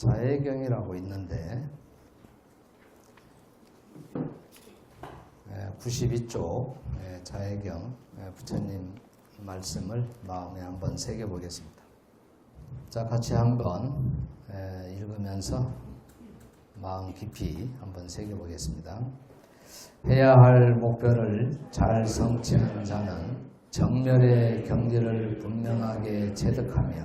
자해경이라고 있는데 92쪽 자해경 부처님 말씀을 마음에 한번 새겨보겠습니다. 자, 같이 한번 읽으면서 마음 깊이 한번 새겨보겠습니다. 해야 할 목표를 잘 성취한 자는 정멸의 경지를 분명하게 체득하며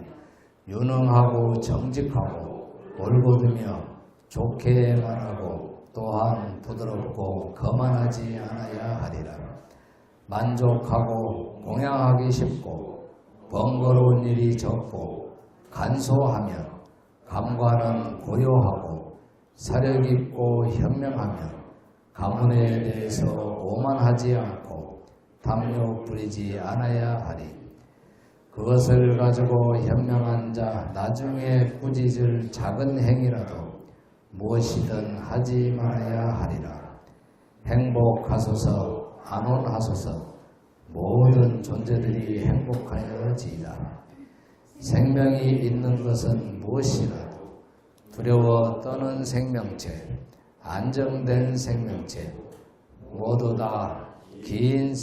유능하고 정직하고 올곧으며 좋게 말하고 또한 부드럽고 거만하지 않아야 하리라. 만족하고 공양하기 쉽고 번거로운 일이 적고 간소하며 감관은 고요하고 사려 깊고 현명하며 가문에 대해서 오만하지 않고 탐욕 부리지 않아야 하리. 그것을 가지고 현명한 자 나중에 꾸짖을 작은 행위라도 무엇이든 하지 말아야 하리라. 행복하소서 안온하소서 모든 존재들이 행복하여지이다. 생명이 있는 것은 무엇이라도 두려워 떠는 생명체, 안정된 생명체, 모두 다 긴,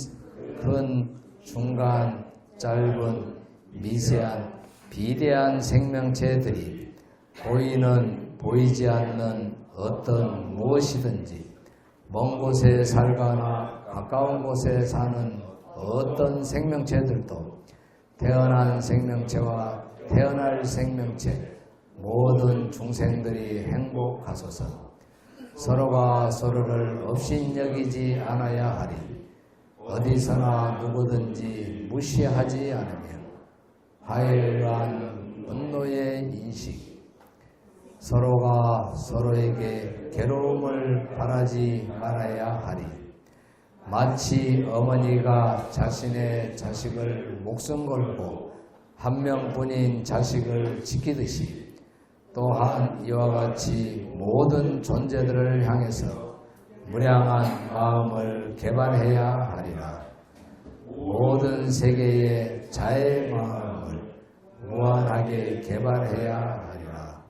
큰, 중간, 짧은, 미세한, 비대한 생명체들이 보이는 보이지 않는 어떤 무엇이든지 먼 곳에 살거나 가까운 곳에 사는 어떤 생명체들도 태어난 생명체와 태어날 생명체 모든 중생들이 행복하소서. 서로가 서로를 업신여기지 않아야 하리. 어디서나 누구든지 무시하지 않으며 하일한 분노의 인식, 서로가 서로에게 괴로움을 바라지 말아야 하리. 마치 어머니가 자신의 자식을 목숨 걸고 한 명뿐인 자식을 지키듯이 또한 이와 같이 모든 존재들을 향해서 무량한 마음을 개발해야 하리라. 모든 세계의 자의 마음을 무한하게 개발해야 하리라.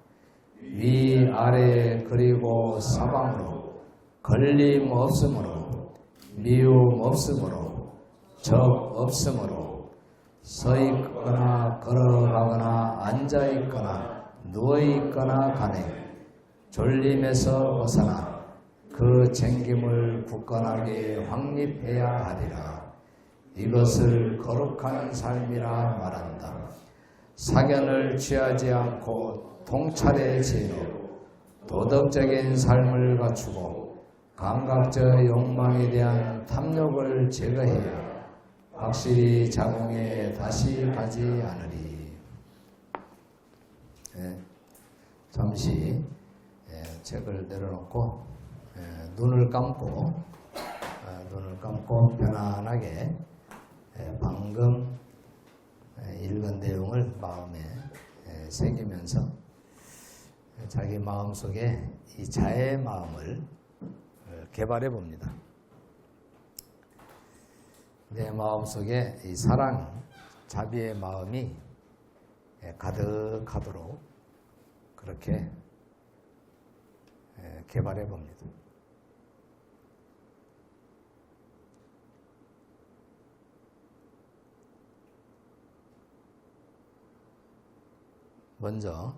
위, 아래, 그리고 사방으로 걸림 없으므로 미움 없으므로 적 없으므로 서 있거나 걸어가거나 앉아 있거나 누워 있거나 가네 졸림에서 벗어나 그 챙김을 굳건하게 확립해야 하리라. 이것을 거룩한 삶이라 말한다. 사견을 취하지 않고 통찰의 지혜로 도덕적인 삶을 갖추고 감각적 욕망에 대한 탐욕을 제거해야 확실히 자궁에 다시 가지 않으리. 잠시 책을 내려놓고 눈을 감고 편안하게 방금 읽은 내용을 마음에 새기면서 자기 마음속에 이 자의 마음을 개발해 봅니다. 내 마음속에 이 사랑, 자비의 마음이 가득하도록 그렇게 개발해 봅니다. 먼저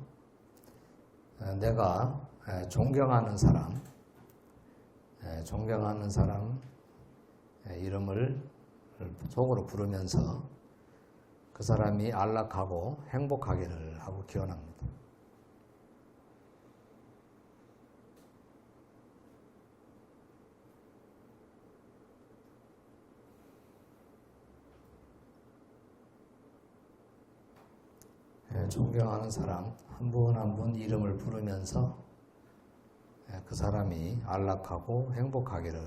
내가 존경하는 사람 이름을 속으로 부르면서 그 사람이 안락하고 행복하기를 하고 기원합니다. 존경하는 사람 한 분 한 분 이름을 부르면서 그 사람이 안락하고 행복하기를,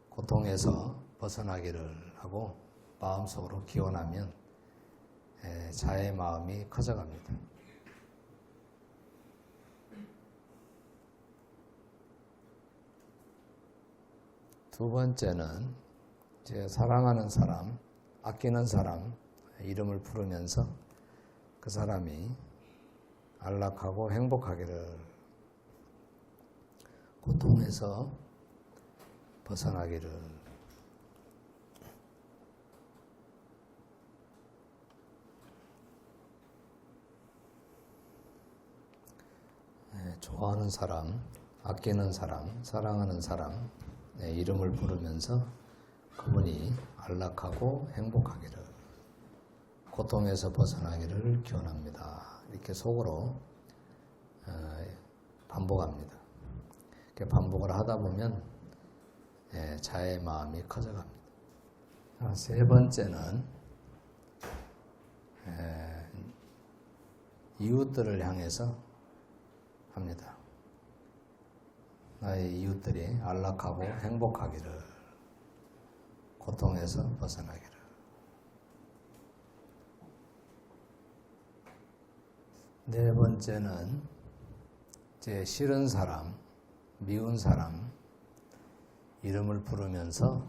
고통에서 벗어나기를 하고 마음속으로 기원하면 자의 마음이 커져갑니다. 두 번째는 제 사랑하는 사람, 아끼는 사람 이름을 부르면서 그 사람이 안락하고 행복하기를, 고통에서 벗어나기를. 좋아하는 사람, 아끼는 사람, 사랑하는 사람 이름을 부르면서 그분이 안락하고 행복하기를, 고통에서 벗어나기를 기원합니다. 이렇게 속으로 반복합니다. 이렇게 반복을 하다 보면 자의 마음이 커져갑니다. 세 번째는 이웃들을 향해서 합니다. 나의 이웃들이 안락하고 행복하기를, 고통에서 벗어나기를. 네 번째는 제 싫은 사람, 미운 사람 이름을 부르면서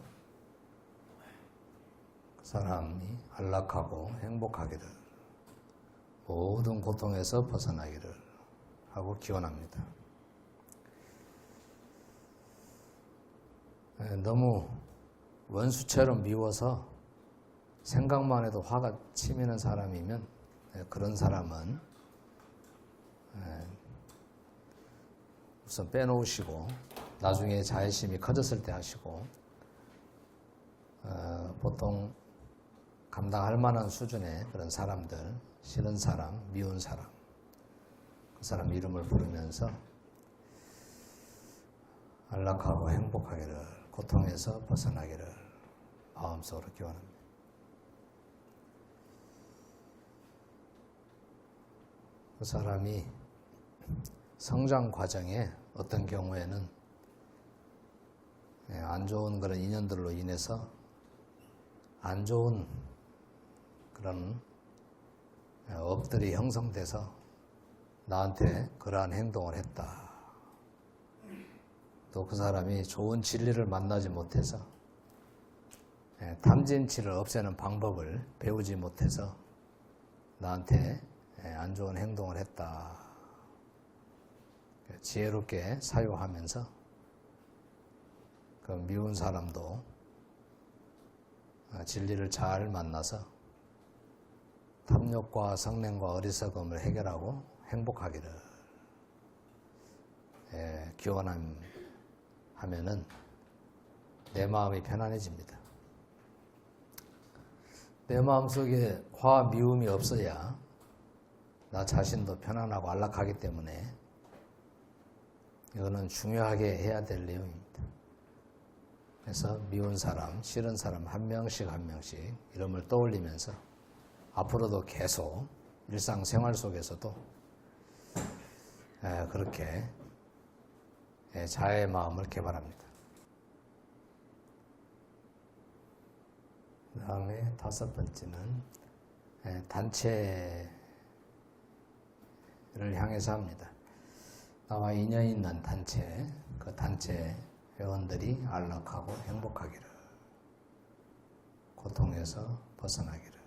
그 사람이 안락하고 행복하기를, 모든 고통에서 벗어나기를 하고 기원합니다. 너무 원수처럼 미워서 생각만 해도 화가 치미는 사람이면 그런 사람은 우선 빼놓으시고 나중에 자애심이 커졌을 때 하시고, 보통 감당할 만한 수준의 그런 사람들, 싫은 사람, 미운 사람, 그 사람 이름을 부르면서 안락하고 행복하기를, 고통에서 벗어나기를 마음속으로 기원합니다. 그 사람이 성장 과정에 어떤 경우에는 안 좋은 그런 인연들로 인해서 안 좋은 그런 업들이 형성돼서 나한테 그러한 행동을 했다. 또 그 사람이 좋은 진리를 만나지 못해서 탐진치를 없애는 방법을 배우지 못해서 나한테 안 좋은 행동을 했다. 지혜롭게 사유하면서 그 미운 사람도 진리를 잘 만나서 탐욕과 성냄과 어리석음을 해결하고 행복하기를 기원하면은 내 마음이 편안해집니다. 내 마음속에 화와 미움이 없어야 나 자신도 편안하고 안락하기 때문에 이거는 중요하게 해야 될 내용입니다. 그래서 미운 사람, 싫은 사람 한 명씩 한 명씩 이름을 떠올리면서 앞으로도 계속 일상생활 속에서도 그렇게 자애의 마음을 개발합니다. 그 다음에 다섯 번째는 단체를 향해서 합니다. 나와 인연 있는 단체, 그 단체 회원들이 안락하고 행복하기를, 고통에서 벗어나기를,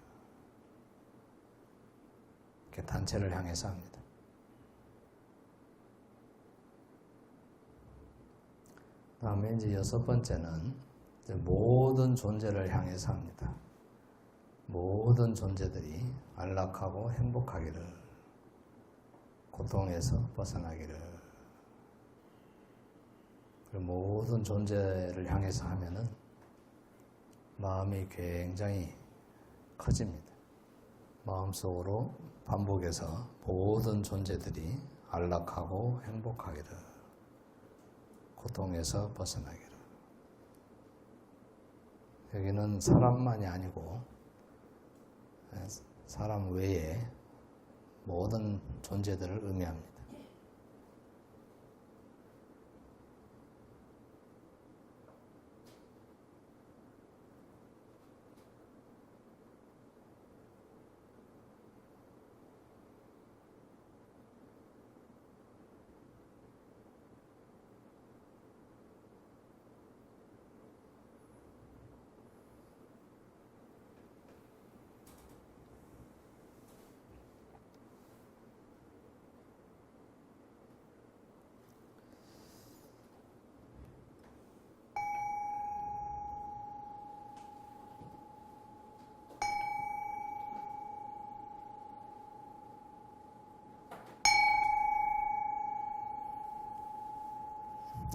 이렇게 단체를 향해서 합니다. 그 다음에 이제 여섯 번째는 이제 모든 존재를 향해서 합니다. 모든 존재들이 안락하고 행복하기를, 고통에서 벗어나기를. 모든 존재를 향해서 하면은 마음이 굉장히 커집니다. 마음속으로 반복해서 모든 존재들이 안락하고 행복하기를, 고통에서 벗어나기를. 여기는 사람만이 아니고 사람 외에 모든 존재들을 의미합니다.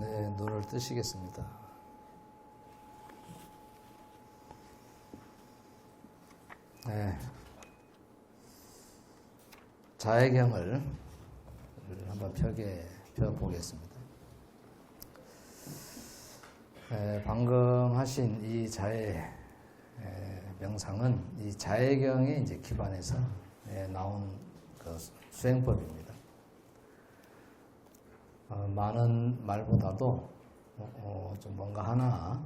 네, 눈을 뜨시겠습니다. 네. 자해경을 한번 펴보겠습니다. 방금 하신 이 자해 명상은 이 자해경에 이제 기반해서 나온 그 수행법입니다. 많은 말보다도 좀 뭔가 하나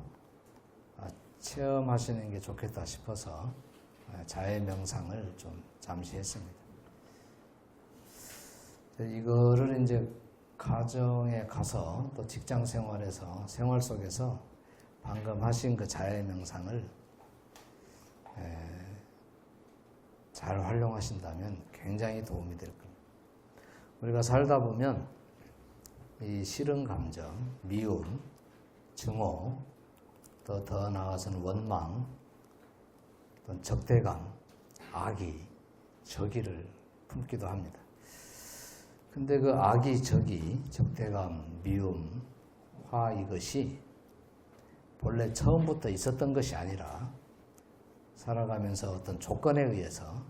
체험하시는 게 좋겠다 싶어서 자해 명상을 좀 잠시 했습니다. 이거를 이제 가정에 가서 또 직장 생활에서 생활 속에서 방금 하신 그 자해 명상을 잘 활용하신다면 굉장히 도움이 될 겁니다. 우리가 살다 보면 이 싫은 감정, 미움, 증오, 또 더 나아가서는 원망, 또 적대감, 악의, 적의를 품기도 합니다. 근데 그 악의, 적의, 적대감, 미움, 화 이것이 본래 처음부터 있었던 것이 아니라 살아가면서 어떤 조건에 의해서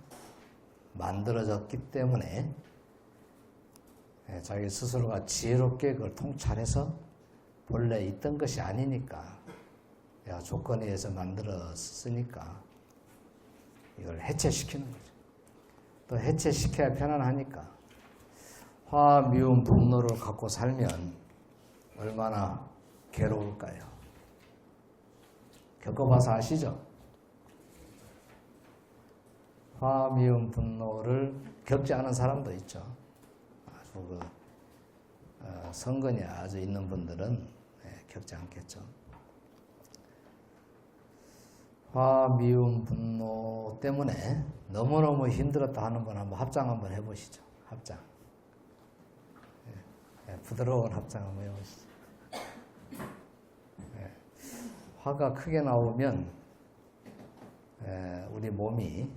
만들어졌기 때문에 자기 스스로가 지혜롭게 그걸 통찰해서 본래 있던 것이 아니니까 조건에 의해서 만들었으니까 이걸 해체시키는 거죠. 또 해체시켜야 편안하니까 화, 미움, 분노를 갖고 살면 얼마나 괴로울까요? 겪어봐서 아시죠? 화, 미움, 분노를 겪지 않은 사람도 있죠. 아주 성근이 아주 있는 분들은 겪지 않겠죠. 화, 미움, 분노 때문에 너무너무 힘들었다 하는 분 한번 합장 한번 해보시죠. 합장. 부드러운 합장 한번 해보시죠. 화가 크게 나오면 우리 몸이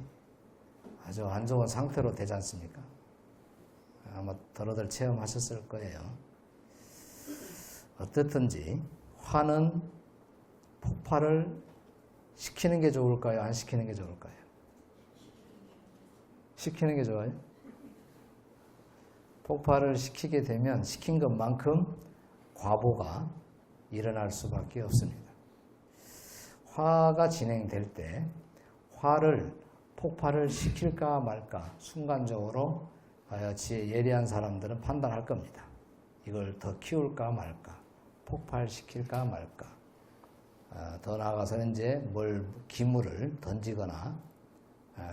아주 안 좋은 상태로 되지 않습니까? 아마 더러들 체험하셨을 거예요. 어떻든지 화는 폭발을 시키는 게 좋을까요? 안 시키는 게 좋을까요? 시키는 게 좋아요? 폭발을 시키게 되면 시킨 것만큼 과보가 일어날 수밖에 없습니다. 화가 진행될 때 화를 폭발을 시킬까 말까 순간적으로 지혜 예리한 사람들은 판단할 겁니다. 이걸 더 키울까 말까, 폭발시킬까 말까. 더 나아가서는 이제 기물을 던지거나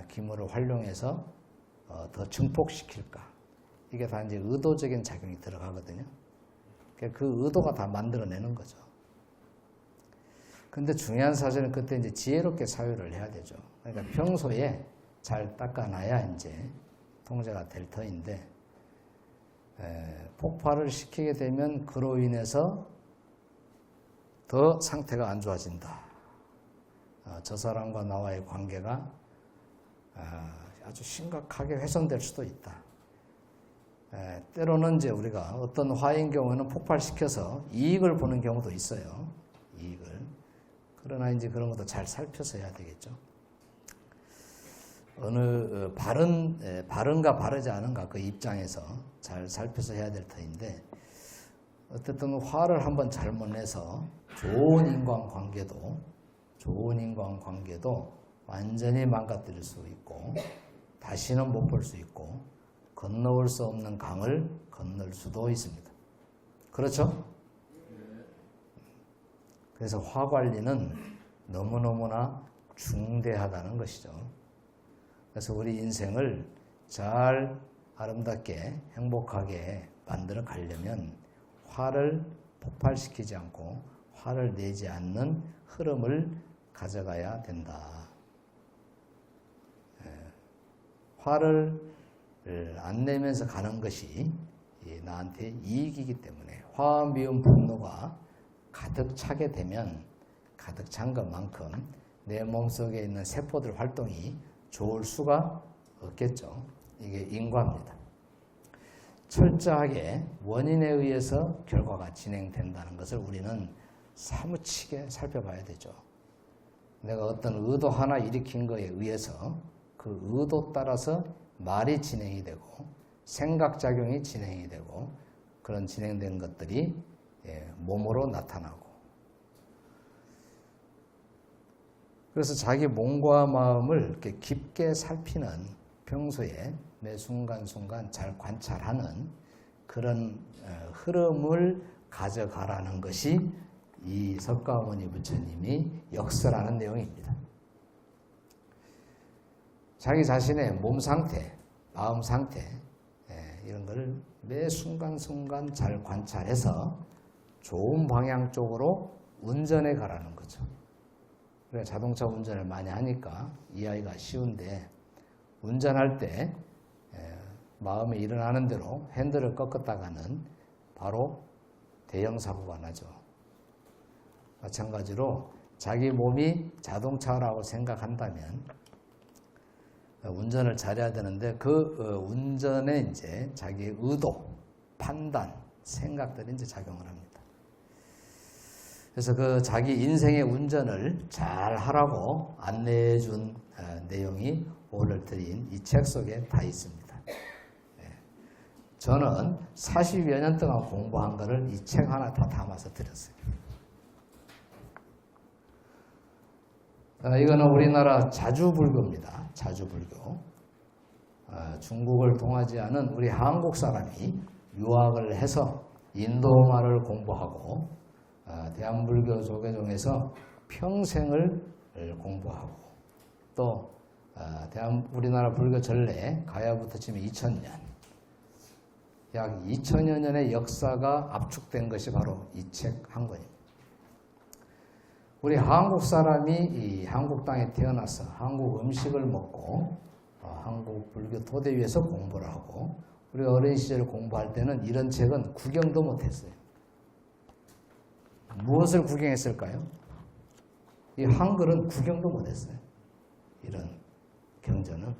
기물을 활용해서 더 증폭시킬까. 이게 다 이제 의도적인 작용이 들어가거든요. 그 의도가 다 만들어내는 거죠. 근데 중요한 사실은 그때 이제 지혜롭게 사유를 해야 되죠. 그러니까 평소에 잘 닦아놔야 이제 통제가 될 터인데, 폭발을 시키게 되면 그로 인해서 더 상태가 안 좋아진다. 저 사람과 나와의 관계가 아주 심각하게 훼손될 수도 있다. 때로는 이제 우리가 어떤 화인 경우는 폭발시켜서 이익을 보는 경우도 있어요. 이익을. 그러나 이제 그런 것도 잘 살펴서 해야 되겠죠. 어느 바른가 바르지 않은가 그 입장에서 잘 살펴서 해야 될 터인데, 어쨌든 화를 한번 잘못 내서 좋은 인간관계도 완전히 망가뜨릴 수 있고 다시는 못 볼 수 있고 건너올 수 없는 강을 건널 수도 있습니다. 그렇죠? 그래서 화 관리는 너무너무나 중대하다는 것이죠. 그래서 우리 인생을 잘 아름답게 행복하게 만들어 가려면 화를 폭발시키지 않고 화를 내지 않는 흐름을 가져가야 된다. 화를 안 내면서 가는 것이 나한테 이익이기 때문에 화, 미움, 분노가 가득 차게 되면 가득 찬 것만큼 내 몸속에 있는 세포들 활동이 좋을 수가 없겠죠. 이게 인과입니다. 철저하게 원인에 의해서 결과가 진행된다는 것을 우리는 사무치게 살펴봐야 되죠. 내가 어떤 의도 하나 일으킨 것에 의해서 그 의도 따라서 말이 진행이 되고 생각작용이 진행이 되고 그런 진행된 것들이 몸으로 나타나고, 그래서 자기 몸과 마음을 이렇게 깊게 살피는, 평소에 매 순간순간 잘 관찰하는 그런 흐름을 가져가라는 것이 이 석가모니 부처님이 역설하는 내용입니다. 자기 자신의 몸 상태, 마음 상태, 이런 걸 매 순간순간 잘 관찰해서 좋은 방향 쪽으로 운전해 가라는 거죠. 그래, 자동차 운전을 많이 하니까 이해하기가 쉬운데, 운전할 때 마음에 일어나는 대로 핸들을 꺾었다가는 바로 대형 사고가 나죠. 마찬가지로 자기 몸이 자동차라고 생각한다면 운전을 잘해야 되는데, 그 운전에 이제 자기의 의도, 판단, 생각들이 이제 작용을 합니다. 그래서 그 자기 인생의 운전을 잘 하라고 안내해 준 내용이 오늘 드린 이 책 속에 다 있습니다. 저는 40여 년 동안 공부한 거를 이 책 하나 다 담아서 드렸어요. 이거는 우리나라 자주불교입니다. 자주불교. 중국을 통하지 않은 우리 한국 사람이 유학을 해서 인도말을 공부하고 대한불교 조계종에서 평생을 공부하고, 또 우리나라 불교 전래 가야부터 치면 2000년, 약 2000여 년의 역사가 압축된 것이 바로 이 책 한 권입니다. 우리 한국 사람이 이 한국 땅에 태어나서 한국 음식을 먹고 한국 불교 토대 위에서 공부를 하고, 우리 어린 시절 공부할 때는 이런 책은 구경도 못했어요. 무엇을 구경했을까요? 이 한글은 구경도 못했어요. 이런 경전은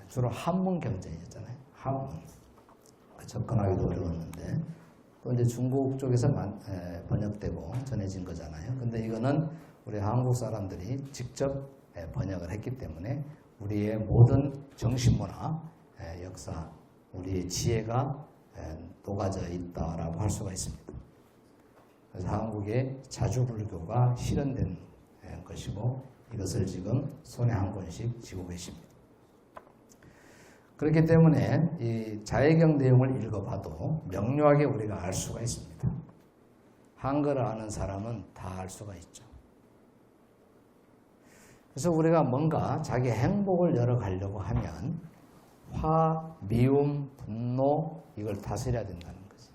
주로 한문 경전이었잖아요. 한문. 접근하기도 어려웠는데, 또 이제 중국 쪽에서 번역되고 전해진 거잖아요. 근데 이거는 우리 한국 사람들이 직접 번역을 했기 때문에 우리의 모든 정신문화, 역사, 우리의 지혜가 녹아져 있다라고 할 수가 있습니다. 그래서 한국의 자주불교가 실현된 것이고, 이것을 지금 손에 한 권씩 쥐고 계십니다. 그렇기 때문에 이 자해경 내용을 읽어봐도 명료하게 우리가 알 수가 있습니다. 한글을 아는 사람은 다 알 수가 있죠. 그래서 우리가 뭔가 자기 행복을 열어가려고 하면 화, 미움, 분노, 이걸 다스려야 된다는 거지.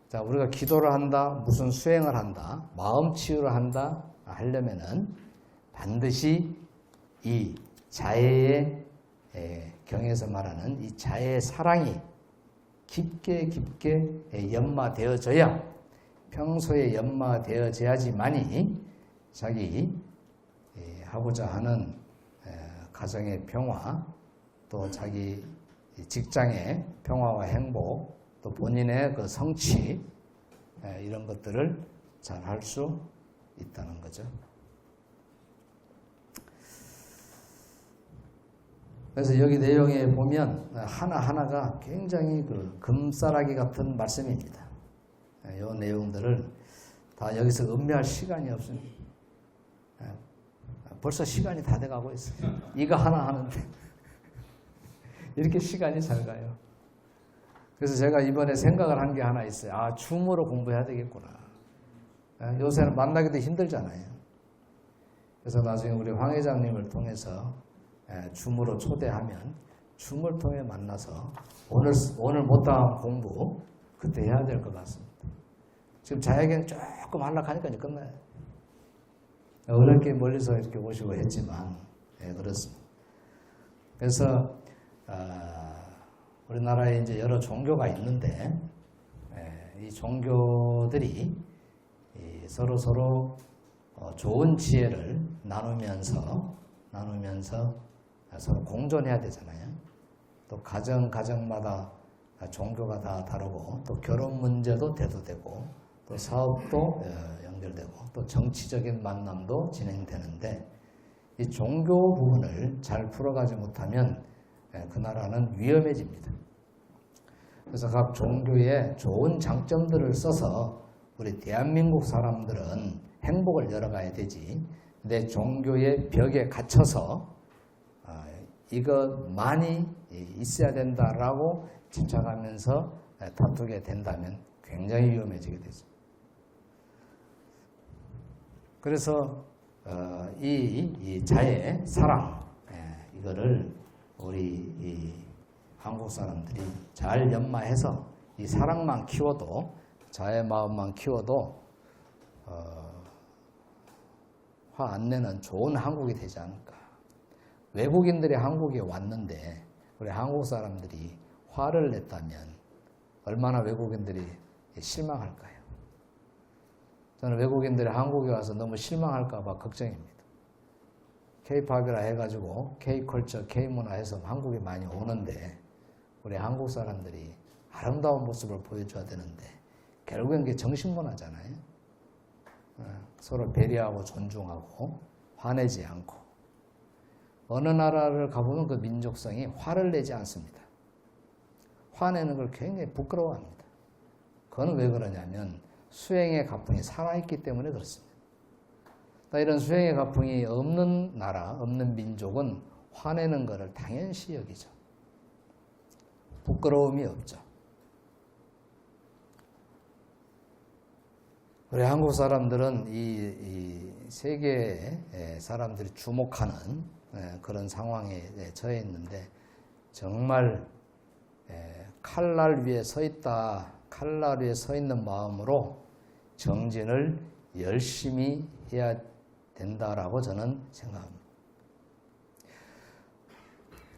자, 우리가 기도를 한다, 무슨 수행을 한다, 마음 치유를 한다 하려면은 반드시 이 자해의 경에서 말하는 이 자해의 사랑이 깊게 연마되어져야, 평소에 연마되어져야지만이 자기 하고자 하는 가정의 평화, 또 자기 직장의 평화와 행복, 또 본인의 그 성취, 이런 것들을 잘 할 수 있다는 거죠. 그래서 여기 내용에 보면 하나하나가 굉장히 그 금싸라기 같은 말씀입니다. 이 내용들을 다 여기서 음미할 시간이 없습니다. 벌써 시간이 다 돼가고 있어요. 이거 하나 하는데 이렇게 시간이 잘 가요. 그래서 제가 이번에 생각을 한 게 하나 있어요. 아, 줌으로 공부해야 되겠구나. 요새는 만나기도 힘들잖아요. 그래서 나중에 우리 황 회장님을 통해서 줌으로 초대하면 줌을 통해 만나서 오늘 못한 공부 그때 해야 될 것 같습니다. 지금 자야경 조금 하려고 이제 끝나요. 어렵게 멀리서 이렇게 오시고 했지만 그렇습니다. 그래서 우리나라에 이제 여러 종교가 있는데 이 종교들이 서로 좋은 지혜를 나누면서 서로 공존해야 되잖아요. 또 가정마다 종교가 다 다르고, 또 결혼 문제도 대두되고, 또 사업도 연결되고, 또 정치적인 만남도 진행되는데, 이 종교 부분을 잘 풀어가지 못하면 그 나라는 위험해집니다. 그래서 각 종교의 좋은 장점들을 써서 우리 대한민국 사람들은 행복을 열어가야 되지, 내 종교의 벽에 갇혀서 이것만이 있어야 된다라고 집착하면서 다투게 된다면 굉장히 위험해지게 되죠. 그래서 이 자애, 사랑, 이거를 우리 이 한국 사람들이 잘 연마해서 이 사랑만 키워도, 자애 마음만 키워도 화 안 내는 좋은 한국이 되지 않을까. 외국인들이 한국에 왔는데 우리 한국 사람들이 화를 냈다면 얼마나 외국인들이 실망할까요? 저는 외국인들이 한국에 와서 너무 실망할까 봐 걱정입니다. K-팝이라 해가지고 K-컬처, K-문화에서 한국에 많이 오는데 우리 한국 사람들이 아름다운 모습을 보여줘야 되는데 결국엔 그게 정신문화잖아요. 서로 배려하고 존중하고 화내지 않고. 어느 나라를 가보면 그 민족성이 화를 내지 않습니다. 화내는 걸 굉장히 부끄러워합니다. 그건 왜 그러냐면 수행의 가풍이 살아있기 때문에 그렇습니다. 이런 수행의 가풍이 없는 나라, 없는 민족은 화내는 것을 당연시 여기죠. 부끄러움이 없죠. 우리 한국 사람들은 이 세계의 사람들이 주목하는 그런 상황에 처해 있는데 정말 칼날 위에 서 있다, 칼날 위에 서 있는 마음으로 정진을 열심히 해야 된다라고 저는 생각합니다.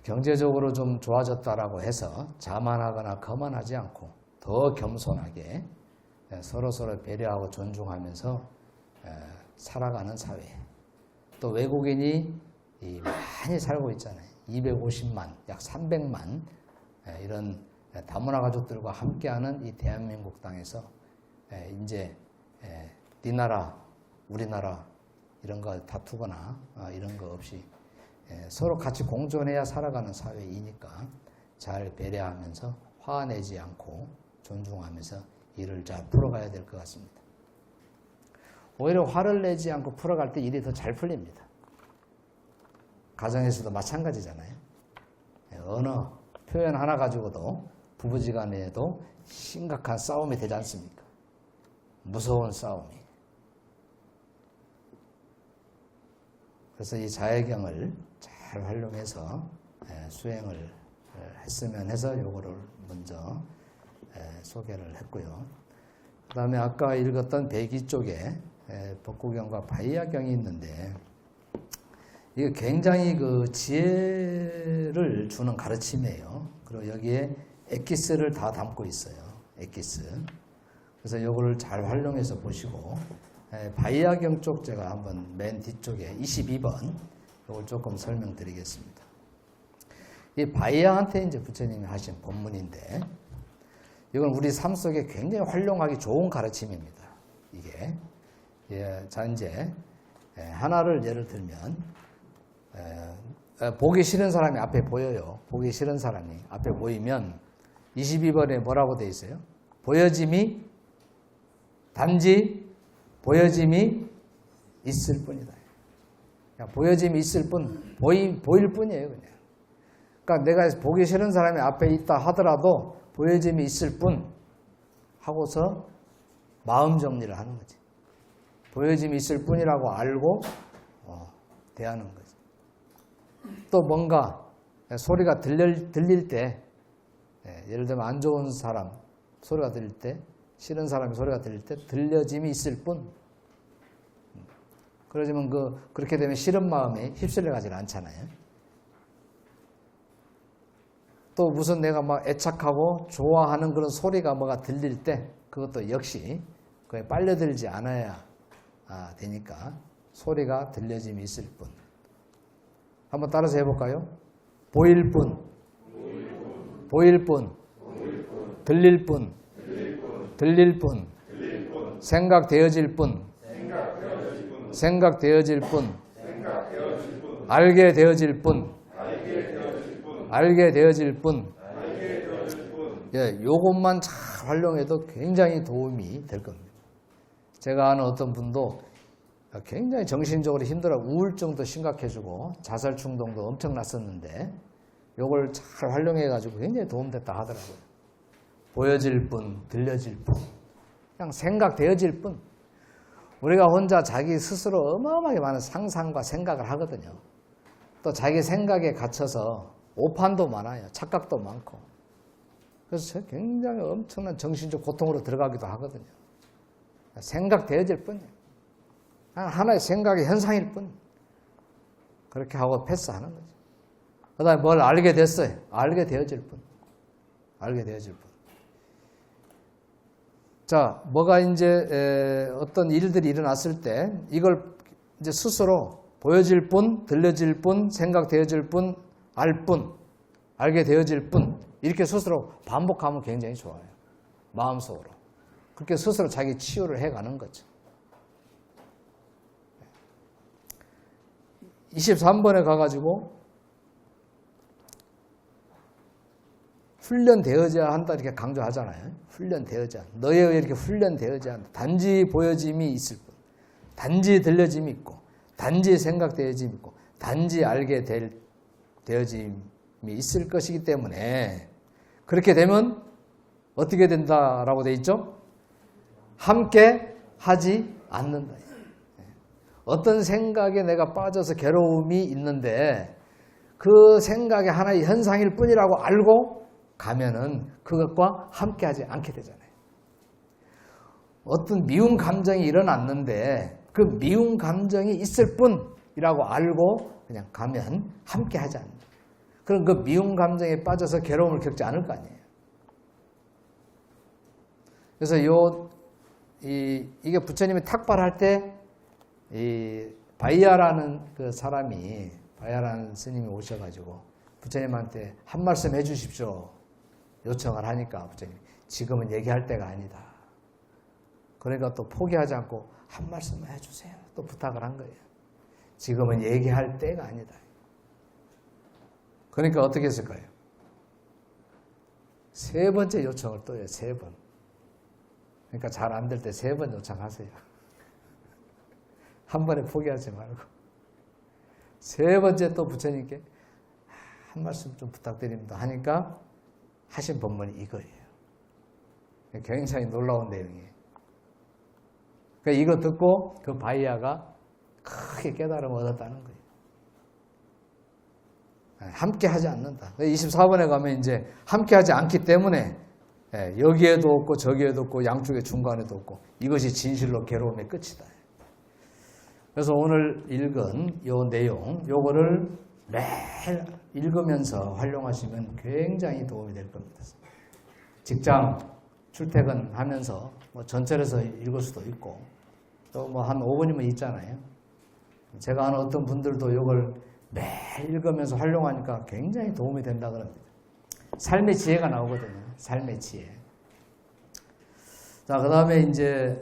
경제적으로 좀 좋아졌다라고 해서 자만하거나 거만하지 않고 더 겸손하게 서로서로 배려하고 존중하면서 살아가는 사회. 또 외국인이 많이 살고 있잖아요. 250만, 약 300만 이런 다문화 가족들과 함께하는 이 대한민국 땅에서 이제 네 나라, 우리나라 이런 거 다투거나 이런 거 없이 서로 같이 공존해야 살아가는 사회이니까 잘 배려하면서 화내지 않고 존중하면서 일을 잘 풀어가야 될 것 같습니다. 오히려 화를 내지 않고 풀어갈 때 일이 더 잘 풀립니다. 가정에서도 마찬가지잖아요. 언어, 표현 하나 가지고도 부부지간에도 심각한 싸움이 되지 않습니까? 무서운 싸움이. 그래서 이 자해경을 잘 활용해서 수행을 했으면 해서 요거를 먼저 소개를 했고요. 그 다음에 아까 읽었던 배기 쪽에 법구경과 바이아경이 있는데 이게 굉장히 그 지혜를 주는 가르침이에요. 그리고 여기에 엑기스를 다 담고 있어요. 엑기스. 그래서 이거를 잘 활용해서 보시고 바이아경 쪽 제가 한번 맨 뒤쪽에 22번 이걸 조금 설명드리겠습니다. 이 바이아한테 이제 부처님이 하신 본문인데 이건 우리 삶 속에 굉장히 활용하기 좋은 가르침입니다. 이게 자 이제 하나를 예를 들면 보기 싫은 사람이 앞에 보여요. 보기 싫은 사람이 앞에 보이면 22번에 뭐라고 돼 있어요? 보여짐이 단지 보여짐이 있을 뿐이다. 그냥 보여짐이 있을 뿐, 보일 뿐이에요, 그냥. 그러니까 내가 보기 싫은 사람이 앞에 있다 하더라도 보여짐이 있을 뿐 하고서 마음 정리를 하는 거지. 보여짐이 있을 뿐이라고 알고 대하는 거지. 또 뭔가 소리가 들릴 때, 예를 들면 안 좋은 사람 소리가 들릴 때, 싫은 사람이 소리가 들릴 때 들려짐이 있을 뿐. 그러지만 그렇게 되면 싫은 마음에 휩쓸려 가지 않잖아요. 또 무슨 내가 막 애착하고 좋아하는 그런 소리가 뭐가 들릴 때 그것도 역시 그에 빨려들지 않아야 되니까 소리가 들려짐이 있을 뿐. 한번 따라서 해볼까요? 보일 뿐. 보일 뿐, 들릴 뿐, 들릴 뿐, 생각되어질 뿐, 생각되어질 뿐, 알게 되어질 뿐, 알게 되어질 뿐. 예, 요것만 잘 활용해도 굉장히 도움이 될 겁니다. 제가 아는 어떤 분도 굉장히 정신적으로 힘들어 우울증도 심각해지고 자살 충동도 엄청 났었는데 요걸 잘 활용해가지고 굉장히 도움됐다 하더라고요. 보여질 뿐, 들려질 뿐, 그냥 생각되어질 뿐. 우리가 혼자 자기 스스로 어마어마하게 많은 상상과 생각을 하거든요. 또 자기 생각에 갇혀서 오판도 많아요. 착각도 많고. 그래서 굉장히 엄청난 정신적 고통으로 들어가기도 하거든요. 생각되어질 뿐이에요. 하나의 생각의 현상일 뿐. 그렇게 하고 패스하는 거죠. 그 다음에 뭘 알게 됐어요. 알게 되어질 뿐. 알게 되어질 뿐. 자, 뭐가 이제 어떤 일들이 일어났을 때 이걸 이제 스스로 보여질 뿐, 들려질 뿐, 생각되어질 뿐, 알 뿐, 알게 되어질 뿐 이렇게 스스로 반복하면 굉장히 좋아요. 마음속으로. 그렇게 스스로 자기 치유를 해가는 거죠. 23번에 가가지고 훈련되어져야 한다 이렇게 강조하잖아요. 훈련되어져야 한다. 너에 의해 이렇게 훈련되어져야 한다. 단지 보여짐이 있을 뿐. 단지 들려짐이 있고 단지 생각되어짐이 있고 단지 알게 되어짐이 있을 것이기 때문에 그렇게 되면 어떻게 된다라고 되어 있죠? 함께 하지 않는다. 어떤 생각에 내가 빠져서 괴로움이 있는데 그 생각의 하나의 현상일 뿐이라고 알고 가면은 그것과 함께 하지 않게 되잖아요. 어떤 미운 감정이 일어났는데 그 미운 감정이 있을 뿐이라고 알고 그냥 가면 함께 하지 않는다. 그럼 그 미운 감정에 빠져서 괴로움을 겪지 않을 거 아니에요. 그래서 이게 부처님이 탁발할 때 이 바이아라는 그 사람이 바이아라는 스님이 오셔가지고 부처님한테 한 말씀 해주십시오 요청을 하니까 부처님이 지금은 얘기할 때가 아니다. 그러니까 또 포기하지 않고 한 말씀 해주세요. 또 부탁을 한 거예요. 지금은 얘기할 때가 아니다. 그러니까 어떻게 했을까요? 세 번째 요청을 또 해요. 세 번. 그러니까 잘 안 될 때 세 번 요청하세요. 한 번에 포기하지 말고. 세 번째 또 부처님께 한 말씀 좀 부탁드립니다 하니까 하신 법문이 이거예요. 굉장히 놀라운 내용이에요. 그러니까 이거 듣고 그 바이아가 크게 깨달음을 얻었다는 거예요. 함께 하지 않는다. 24번에 가면 이제 함께 하지 않기 때문에 여기에도 없고 저기에도 없고 양쪽에 중간에도 없고 이것이 진실로 괴로움의 끝이다. 그래서 오늘 읽은 요 내용, 요거를 매일 읽으면서 활용하시면 굉장히 도움이 될 겁니다. 직장 출퇴근하면서 뭐 전철에서 읽을 수도 있고 또 뭐 한 5분이면 있잖아요. 제가 아는 어떤 분들도 요걸 매일 읽으면서 활용하니까 굉장히 도움이 된다 그럽니다. 삶의 지혜가 나오거든요. 삶의 지혜. 자, 그 다음에 이제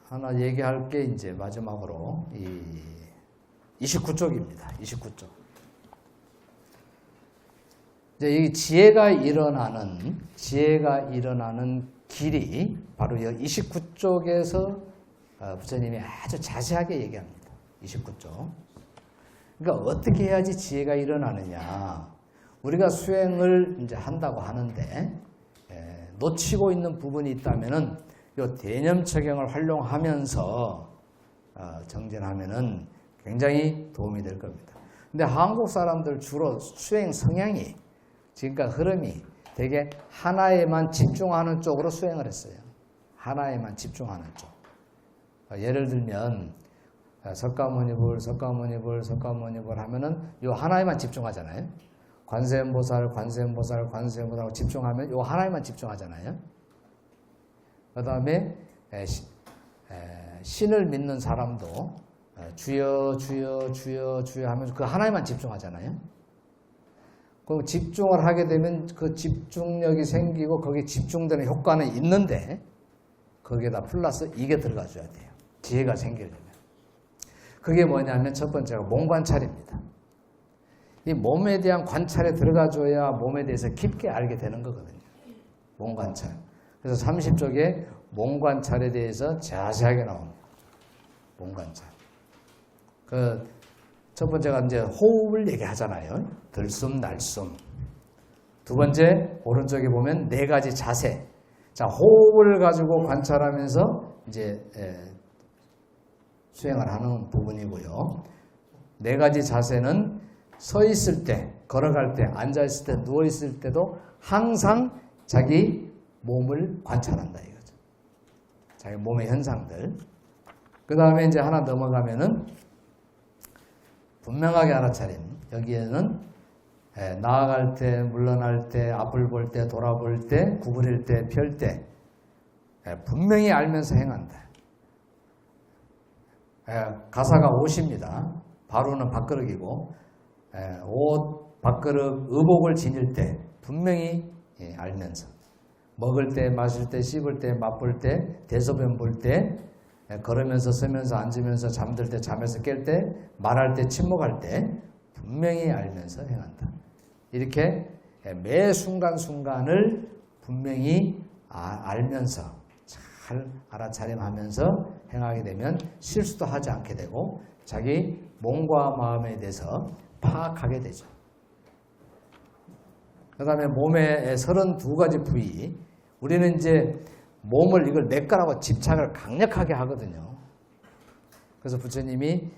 하나 얘기할 게 이제 마지막으로 이 29쪽입니다. 29쪽. 이제 이 지혜가 일어나는 길이 바로 이 29쪽에서 부처님이 아주 자세하게 얘기합니다. 29쪽. 그러니까 어떻게 해야지 지혜가 일어나느냐. 우리가 수행을 이제 한다고 하는데 놓치고 있는 부분이 있다면은 이 대념처경을 활용하면서 정진하면은 굉장히 도움이 될 겁니다. 근데 한국 사람들 주로 수행 성향이 지금까지 흐름이 되게 하나에만 집중하는 쪽으로 수행을 했어요. 하나에만 집중하는 쪽. 예를 들면 석가모니불 하면은 요 하나에만 집중하잖아요. 관세음보살 하고 집중하면 요 하나에만 집중하잖아요. 그 다음에 신을 믿는 사람도 주여 하면서 그 하나에만 집중하잖아요. 그럼 집중을 하게 되면 그 집중력이 생기고 거기에 집중되는 효과는 있는데 거기에다 플러스 이게 들어가줘야 돼요. 지혜가 생기려면. 그게 뭐냐면 첫 번째가 몸 관찰입니다. 이 몸에 대한 관찰에 들어가줘야 몸에 대해서 깊게 알게 되는 거거든요. 몸 관찰. 그래서 30쪽에 몸 관찰에 대해서 자세하게 나옵니다. 몸 관찰. 첫 번째가 이제 호흡을 얘기하잖아요. 들숨, 날숨. 두 번째, 오른쪽에 보면 네 가지 자세. 자, 호흡을 가지고 관찰하면서 이제 수행을 하는 부분이고요. 네 가지 자세는 서 있을 때, 걸어갈 때, 앉아 있을 때, 누워 있을 때도 항상 자기 몸을 관찰한다 이거죠. 자기 몸의 현상들. 그 다음에 이제 하나 넘어가면은 분명하게 알아차림. 여기에는 나아갈 때, 물러날 때, 앞을 볼 때, 돌아볼 때, 구부릴 때, 펼 때 분명히 알면서 행한다. 가사가 옷입니다. 바로는 밥그릇이고 옷, 밥그릇, 의복을 지닐 때 분명히 알면서 먹을 때, 마실 때, 씹을 때, 맛볼 때, 대소변 볼 때, 걸으면서, 서면서, 앉으면서, 잠들 때, 잠에서 깰 때, 말할 때, 침묵할 때 분명히 알면서 행한다. 이렇게 매 순간순간을 분명히 알면서 잘 알아차림하면서 행하게 되면 실수도 하지 않게 되고 자기 몸과 마음에 대해서 파악하게 되죠. 그 다음에 몸의 32가지 부위. 우리는 이제 몸을 이걸 내 거라고 집착을 강력하게 하거든요. 그래서 부처님이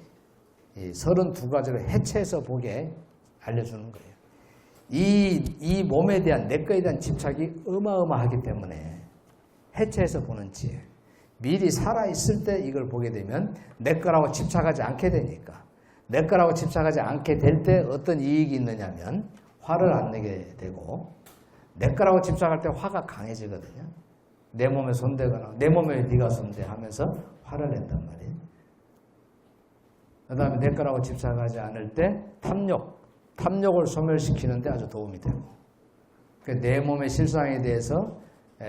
32가지로 해체해서 보게 알려주는 거예요. 이 몸에 대한 내 거에 대한 집착이 어마어마하기 때문에 해체해서 보는 지혜. 미리 살아있을 때 이걸 보게 되면 내 거라고 집착하지 않게 되니까. 내 거라고 집착하지 않게 될 때 어떤 이익이 있느냐면 화를 안 내게 되고 내 거라고 집착할 때 화가 강해지거든요. 내 몸에 손대거나 내 몸에 네가 손대 하면서 화를 낸단 말이에요. 그 다음에 내 거라고 집착하지 않을 때 탐욕을 소멸시키는데 아주 도움이 되고 내 몸의 실상에 대해서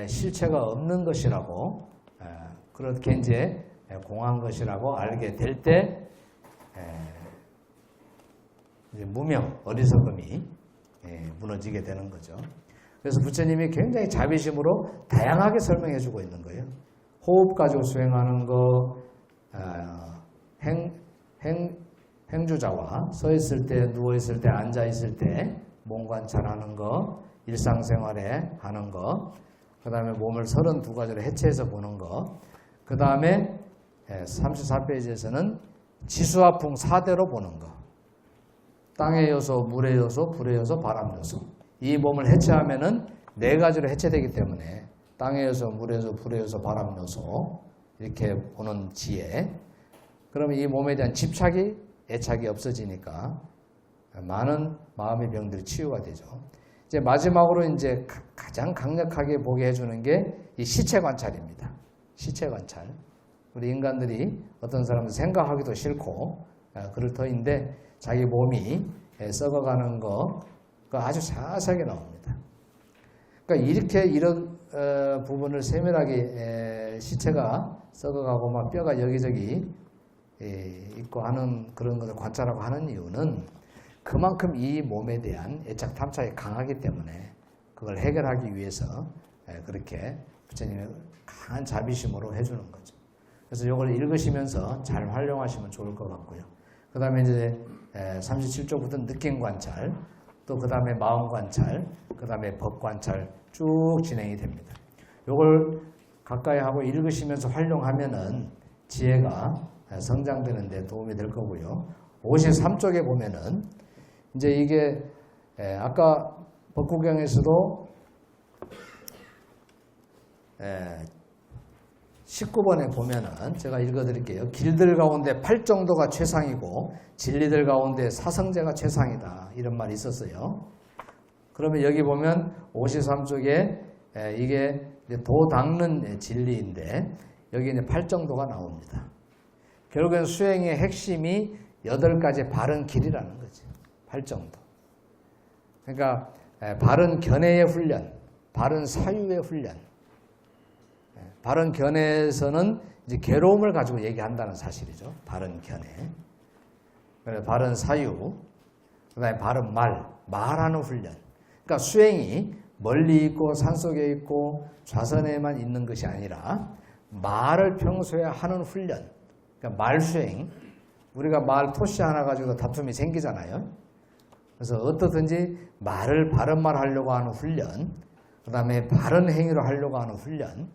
실체가 없는 것이라고 그렇게 이제 공한 것이라고 알게 될 때 무명, 어리석음이 무너지게 되는 거죠. 그래서 부처님이 굉장히 자비심으로 다양하게 설명해 주고 있는 거예요. 호흡 가지고 수행하는 거, 행주자와 서 있을 때, 누워 있을 때, 앉아 있을 때 몸 관찰하는 거, 일상생활에 하는 거, 그 다음에 몸을 32가지로 해체해서 보는 거, 그 다음에 34페이지에서는 지수화풍 4대로 보는 거. 땅의 요소, 물의 요소, 불의 요소, 바람 요소. 이 몸을 해체하면은 4가지로 해체되기 때문에 땅의 요소, 물의 요소, 불의 요소, 바람 요소 이렇게 보는 지혜. 그러면 이 몸에 대한 집착이, 애착이 없어지니까 많은 마음의 병들이 치유가 되죠. 이제 마지막으로 이제 가장 강력하게 보게 해주는 게 이 시체 관찰입니다. 시체 관찰. 우리 인간들이 어떤 사람은 생각하기도 싫고 그럴 터인데 자기 몸이 썩어가는 거가 아주 자세하게 나옵니다. 그러니까 이렇게 이런 부분을 세밀하게 시체가 썩어가고 막 뼈가 여기저기 있고 하는 그런 것을 관찰하고 하는 이유는 그만큼 이 몸에 대한 애착 탐착이 강하기 때문에 그걸 해결하기 위해서 그렇게 부처님의 강한 자비심으로 해주는 거죠. 그래서 이걸 읽으시면서 잘 활용하시면 좋을 것 같고요. 그 다음에 이제 37쪽부터 느낌 관찰, 또 그 다음에 마음 관찰, 그 다음에 법 관찰 쭉 진행이 됩니다. 이걸 가까이 하고 읽으시면서 활용하면은 지혜가 성장되는 데 도움이 될 거고요. 53쪽에 보면은 이제 이게 아까 법구경에서도 19번에 보면은 제가 읽어드릴게요. 길들 가운데 팔정도가 최상이고 진리들 가운데 사성제가 최상이다. 이런 말이 있었어요. 그러면 여기 보면 53쪽에 이게 도 닦는 진리인데 여기 이제 팔정도가 나옵니다. 결국엔 수행의 핵심이 8가지 바른 길이라는 거죠. 팔정도. 그러니까 바른 견해의 훈련, 바른 사유의 훈련. 바른 견해에서는 이제 괴로움을 가지고 얘기한다는 사실이죠. 바른 견해. 그래서 바른 사유, 그다음에 바른 말하는 훈련. 그러니까 수행이 멀리 있고 산속에 있고 좌선에만 있는 것이 아니라 말을 평소에 하는 훈련. 그러니까 말수행. 우리가 말 토시 하나 가지고 다툼이 생기잖아요. 그래서 어떻든지 바른 말 하려고 하는 훈련, 그 다음에 바른 행위를 하려고 하는 훈련,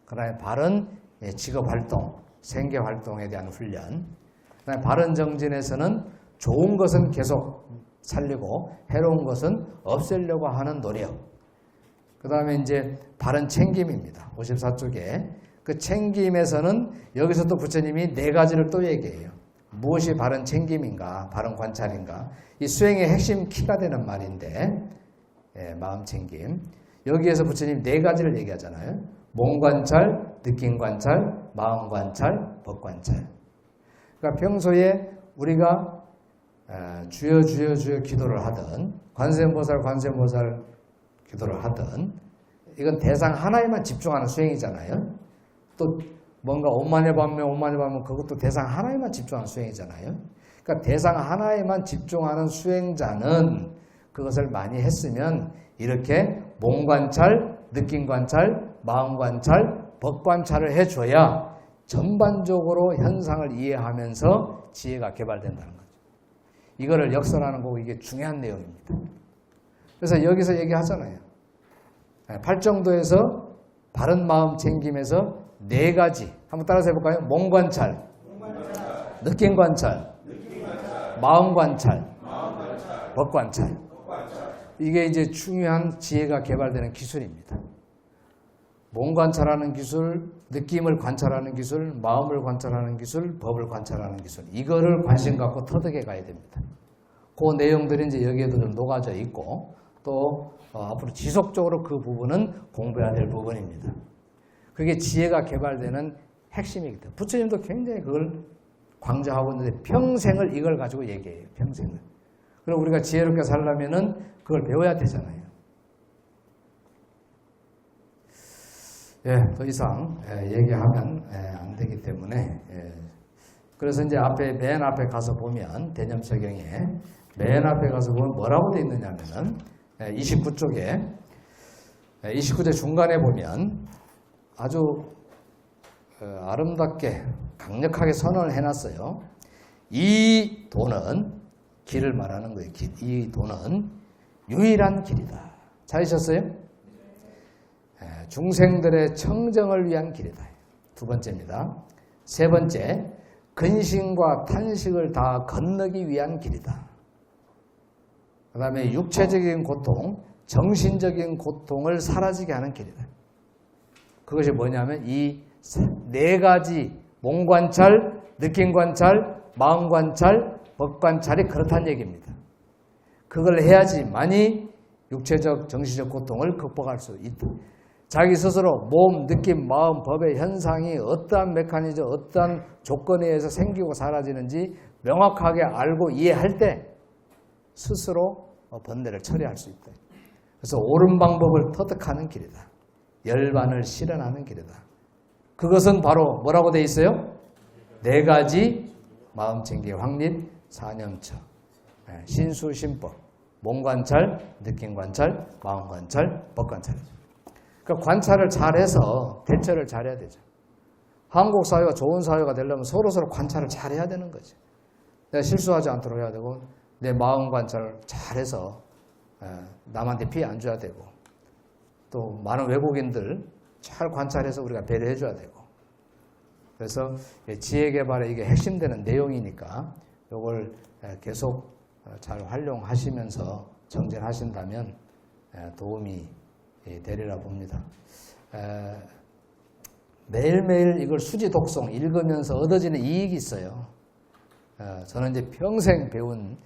그 다음에 바른 직업활동, 생계활동에 대한 훈련, 그 다음에 바른 정진에서는 좋은 것은 계속 살리고 해로운 것은 없애려고 하는 노력. 그 다음에 이제 바른 챙김입니다. 54쪽에. 그 챙김에서는 여기서 또 부처님이 4가지를 또 얘기해요. 무엇이 바른 챙김인가, 바른 관찰인가. 이 수행의 핵심 키가 되는 말인데, 마음 챙김. 여기에서 부처님 4가지를 얘기하잖아요. 몸 관찰, 느낌 관찰, 마음 관찰, 법 관찰. 그러니까 평소에 우리가 주여 주여 주여 기도를 하든 관세음보살 기도를 하든 이건 대상 하나에만 집중하는 수행이잖아요. 또 뭔가 오만에 반면 그것도 대상 하나에만 집중하는 수행이잖아요. 그러니까 대상 하나에만 집중하는 수행자는 그것을 많이 했으면 이렇게 몸 관찰, 느낌 관찰, 마음 관찰, 법 관찰을 해줘야 전반적으로 현상을 이해하면서 지혜가 개발된다는 거죠. 이거를 역설하는 거고 이게 중요한 내용입니다. 그래서 여기서 얘기하잖아요. 팔정도에서 바른 마음 챙김에서 4가지 한번 따라서 해볼까요? 몸 관찰, 느낌 관찰, 마음 관찰, 법 관찰. 이게 이제 중요한 지혜가 개발되는 기술입니다. 몸 관찰하는 기술, 느낌을 관찰하는 기술, 마음을 관찰하는 기술, 법을 관찰하는 기술. 이거를 관심 갖고 터득해 가야 됩니다. 그 내용들이 이제 여기에도 좀 녹아져 있고 또 앞으로 지속적으로 그 부분은 공부해야 될 부분입니다. 그게 지혜가 개발되는 핵심이기 때문에 부처님도 굉장히 그걸 강조하고 있는데 평생을 이걸 가지고 얘기해요. 평생을. 그럼 우리가 지혜롭게 살려면은 그걸 배워야 되잖아요. 더 이상 얘기하면 안 되기 때문에 그래서 이제 맨 앞에 가서 보면 대념서경에 맨 앞에 가서 보면 뭐라고 되어 있느냐면은 29쪽에 29제 중간에 보면 아주 아름답게 강력하게 선언을 해놨어요. 이 도는 길을 말하는 거예요. 이 도는 유일한 길이다. 찾으셨어요? 중생들의 청정을 위한 길이다. 2번째입니다. 3번째, 근심과 탄식을 다 건너기 위한 길이다. 그 다음에 육체적인 고통, 정신적인 고통을 사라지게 하는 길이다. 그것이 뭐냐면 이 4가지 몸 관찰, 느낌 관찰, 마음 관찰, 법 관찰이 그렇다는 얘기입니다. 그걸 해야지만이 육체적, 정신적 고통을 극복할 수 있다. 자기 스스로 몸, 느낌, 마음, 법의 현상이 어떠한 메커니즘, 어떠한 조건에 의해서 생기고 사라지는지 명확하게 알고 이해할 때 스스로 번뇌를 처리할 수 있다. 그래서 옳은 방법을 터득하는 길이다. 열반을 실현하는 길이다. 그것은 바로 뭐라고 되어 있어요? 4가지 마음챙기 확립, 사념처, 신수신법, 몸관찰, 느낌관찰, 마음관찰, 법관찰이죠. 그러니까 관찰을 잘해서 대처를 잘해야 되죠. 한국 사회가 좋은 사회가 되려면 서로서로 관찰을 잘해야 되는 거죠. 내가 실수하지 않도록 해야 되고 내 마음 관찰을 잘해서 남한테 피해 안 줘야 되고 또 많은 외국인들 잘 관찰해서 우리가 배려해 줘야 되고 그래서 지혜 개발에 이게 핵심되는 내용이니까 이걸 계속 잘 활용하시면서 정진하신다면 도움이 되리라 봅니다. 매일매일 이걸 수지 독송 읽으면서 얻어지는 이익이 있어요. 저는 이제 평생 배운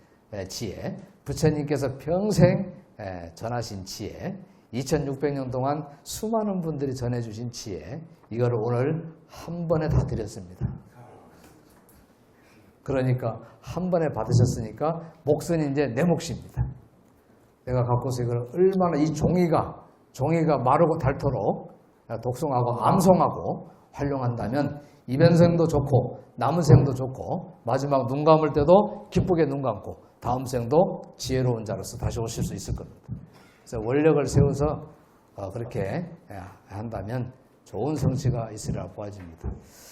지혜, 부처님께서 평생 전하신 지혜, 2600년 동안 수많은 분들이 전해주신 지혜, 이거를 오늘 한 번에 다 드렸습니다. 그러니까 한 번에 받으셨으니까 몫은 이제 내 몫입니다. 내가 갖고서 이걸 얼마나 이 종이가 마르고 닳도록 독송하고 암송하고 활용한다면 입연생도 좋고 남은 생도 좋고 마지막 눈 감을 때도 기쁘게 눈 감고 다음 생도 지혜로운 자로서 다시 오실 수 있을 겁니다. 그래서 원력을 세워서 그렇게 한다면 좋은 성취가 있으리라 보아집니다.